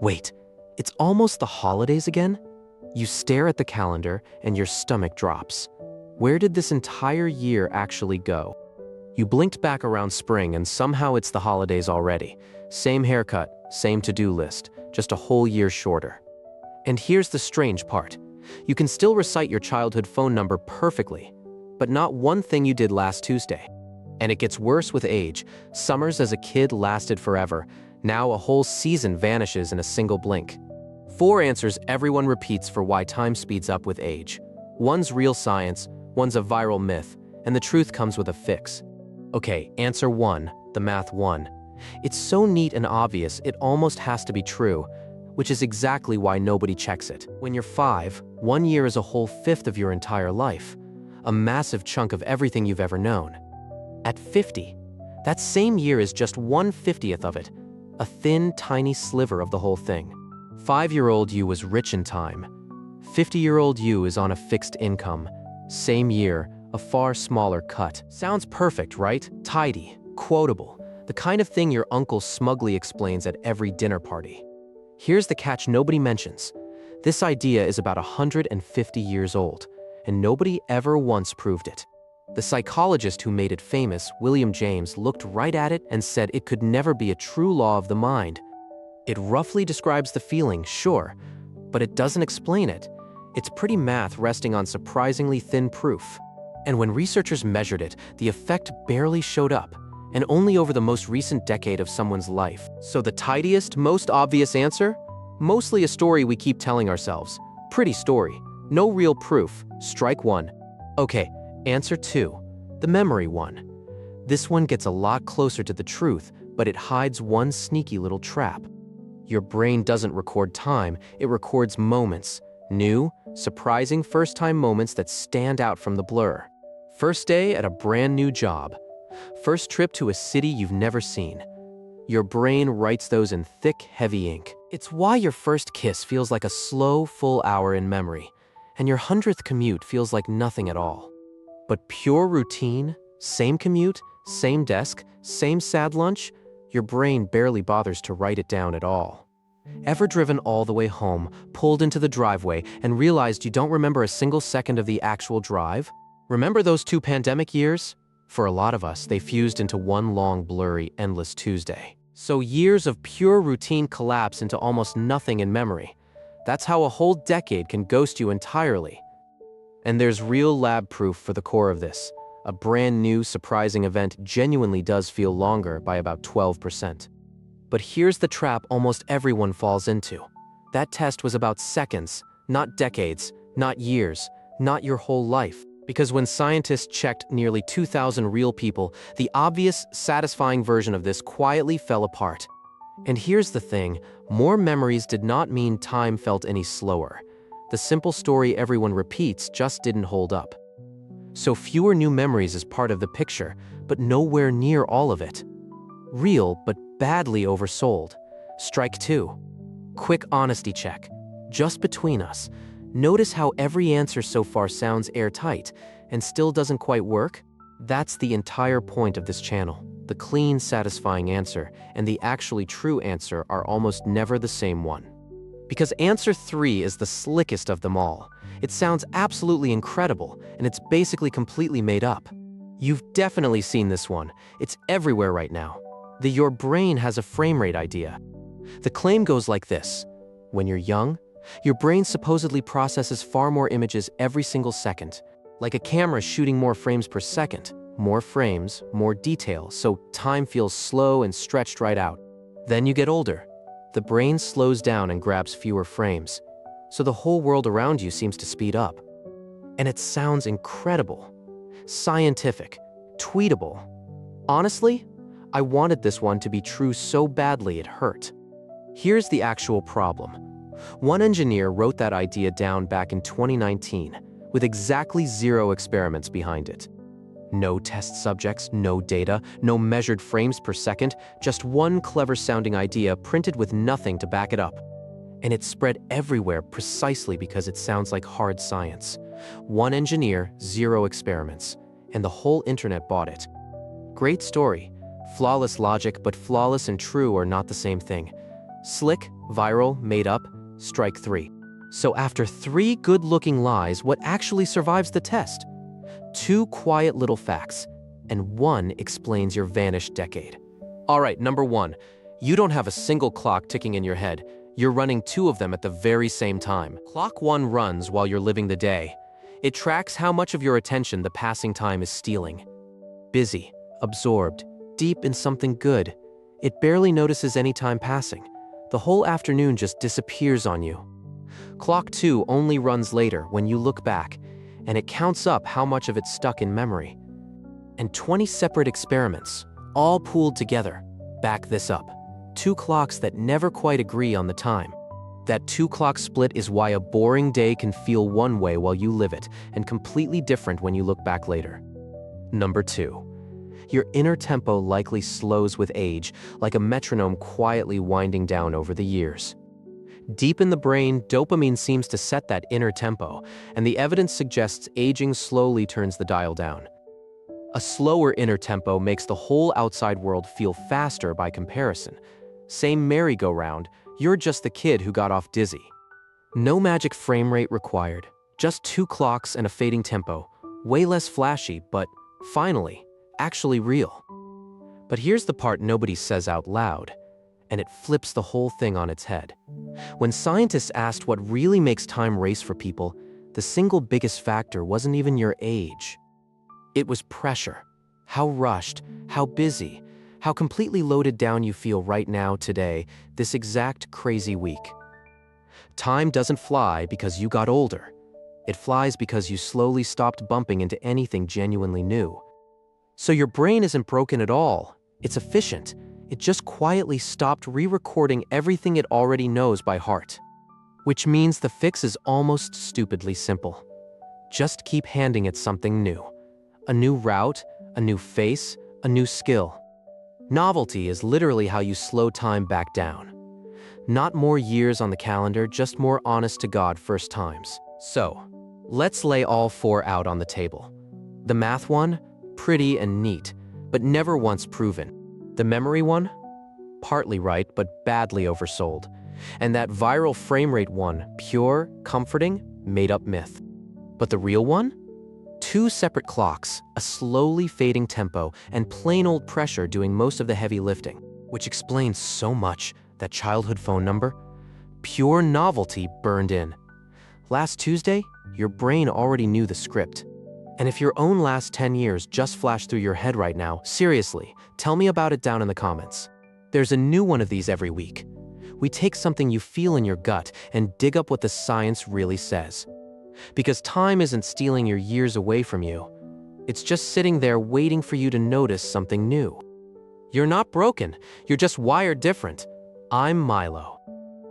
Wait, it's almost the holidays again? You stare at the calendar and your stomach drops. Where did this entire year actually go? You blinked back around spring and somehow it's the holidays already. Same haircut, same to-do list, just a whole year shorter. And here's the strange part. You can still recite your childhood phone number perfectly, but not one thing you did last Tuesday. And it gets worse with age. Summers as a kid lasted forever. Now a whole season vanishes in a single blink. 4 answers everyone repeats for why time speeds up with age. One's real science, one's a viral myth, and the truth comes with a fix. Okay, answer 1, the math 1. It's so neat and obvious it almost has to be true, which is exactly why nobody checks it. When you're 5, 1 year is a whole fifth of your entire life, a massive chunk of everything you've ever known. At 50, that same year is just 1/50th of it, a thin, tiny sliver of the whole thing. 5-year-old you was rich in time. 50-year-old you is on a fixed income. Same year, a far smaller cut. Sounds perfect, right? Tidy, quotable, the kind of thing your uncle smugly explains at every dinner party. Here's the catch nobody mentions. This idea is about 150 years old, and nobody ever once proved it. The psychologist who made it famous, William James, looked right at it and said it could never be a true law of the mind. It roughly describes the feeling, sure, but it doesn't explain it. It's pretty math resting on surprisingly thin proof. And when researchers measured it, the effect barely showed up, and only over the most recent decade of someone's life. So the tidiest, most obvious answer? Mostly a story we keep telling ourselves. Pretty story. No real proof. Strike 1. Okay, answer 2. The memory one. This one gets a lot closer to the truth, but it hides one sneaky little trap. Your brain doesn't record time, it records moments. New, surprising first-time moments that stand out from the blur. First day at a brand new job. First trip to a city you've never seen. Your brain writes those in thick, heavy ink. It's why your first kiss feels like a slow, full hour in memory, and your 100th commute feels like nothing at all. But pure routine, same commute, same desk, same sad lunch, your brain barely bothers to write it down at all. Ever driven all the way home, pulled into the driveway, and realized you don't remember a single second of the actual drive? Remember those 2 pandemic years? For a lot of us, they fused into one long, blurry, endless Tuesday. So years of pure routine collapse into almost nothing in memory. That's how a whole decade can ghost you entirely. And there's real lab proof for the core of this. A brand new, surprising event genuinely does feel longer by about 12%. But here's the trap almost everyone falls into. That test was about seconds, not decades, not years, not your whole life. Because when scientists checked nearly 2,000 real people, the obvious, satisfying version of this quietly fell apart. And here's the thing, more memories did not mean time felt any slower. The simple story everyone repeats just didn't hold up. So fewer new memories is part of the picture, but nowhere near all of it. Real, but badly oversold. Strike 2. Quick honesty check. Just between us. Notice how every answer so far sounds airtight and still doesn't quite work? That's the entire point of this channel. The clean, satisfying answer and the actually true answer are almost never the same one. Because answer 3 is the slickest of them all. It sounds absolutely incredible, and it's basically completely made up. You've definitely seen this one. It's everywhere right now. The your brain has a frame rate idea. The claim goes like this. When you're young, your brain supposedly processes far more images every single second, like a camera shooting more frames per second. More frames, more detail, so time feels slow and stretched right out. Then you get older. The brain slows down and grabs fewer frames, so the whole world around you seems to speed up. And it sounds incredible, scientific, tweetable. Honestly, I wanted this one to be true so badly it hurt. Here's the actual problem. One engineer wrote that idea down back in 2019, with exactly 0 experiments behind it. No test subjects, no data, no measured frames per second, just one clever-sounding idea printed with nothing to back it up. And it spread everywhere precisely because it sounds like hard science. One engineer, 0 experiments, and the whole internet bought it. Great story. Flawless logic, but flawless and true are not the same thing. Slick, viral, made up, strike 3. So after 3 good-looking lies, what actually survives the test? 2 quiet little facts, and 1 explains your vanished decade. All right, number 1. You don't have a single clock ticking in your head. You're running 2 of them at the very same time. Clock 1 runs while you're living the day. It tracks how much of your attention the passing time is stealing. Busy, absorbed, deep in something good. It barely notices any time passing. The whole afternoon just disappears on you. Clock 2 only runs later when you look back, and it counts up how much of it's stuck in memory. And 20 separate experiments, all pooled together, back this up. 2 clocks that never quite agree on the time. That 2-clock split is why a boring day can feel one way while you live it, and completely different when you look back later. Number 2. Your inner tempo likely slows with age, like a metronome quietly winding down over the years. Deep in the brain, dopamine seems to set that inner tempo, and the evidence suggests aging slowly turns the dial down. A slower inner tempo makes the whole outside world feel faster by comparison. Same merry-go-round, you're just the kid who got off dizzy. No magic frame rate required, just 2 clocks and a fading tempo. Way less flashy, but finally, actually real. But here's the part nobody says out loud, and it flips the whole thing on its head. When scientists asked what really makes time race for people, the single biggest factor wasn't even your age. It was pressure. How rushed, how busy, how completely loaded down you feel right now, today, this exact crazy week. Time doesn't fly because you got older. It flies because you slowly stopped bumping into anything genuinely new. So your brain isn't broken at all. It's efficient. It just quietly stopped re-recording everything it already knows by heart. Which means the fix is almost stupidly simple. Just keep handing it something new. A new route, a new face, a new skill. Novelty is literally how you slow time back down. Not more years on the calendar, just more honest-to-God first times. So, let's lay all 4 out on the table. The math one, pretty and neat, but never once proven. The memory one, partly right, but badly oversold. And that viral frame rate one, pure, comforting, made-up myth. But the real one? 2 separate clocks, a slowly fading tempo, and plain old pressure doing most of the heavy lifting, which explains so much. That childhood phone number? Pure novelty burned in. Last Tuesday, your brain already knew the script. And if your own last 10 years just flashed through your head right now, seriously, tell me about it down in the comments. There's a new one of these every week. We take something you feel in your gut and dig up what the science really says. Because time isn't stealing your years away from you. It's just sitting there waiting for you to notice something new. You're not broken, you're just wired different. I'm Milo.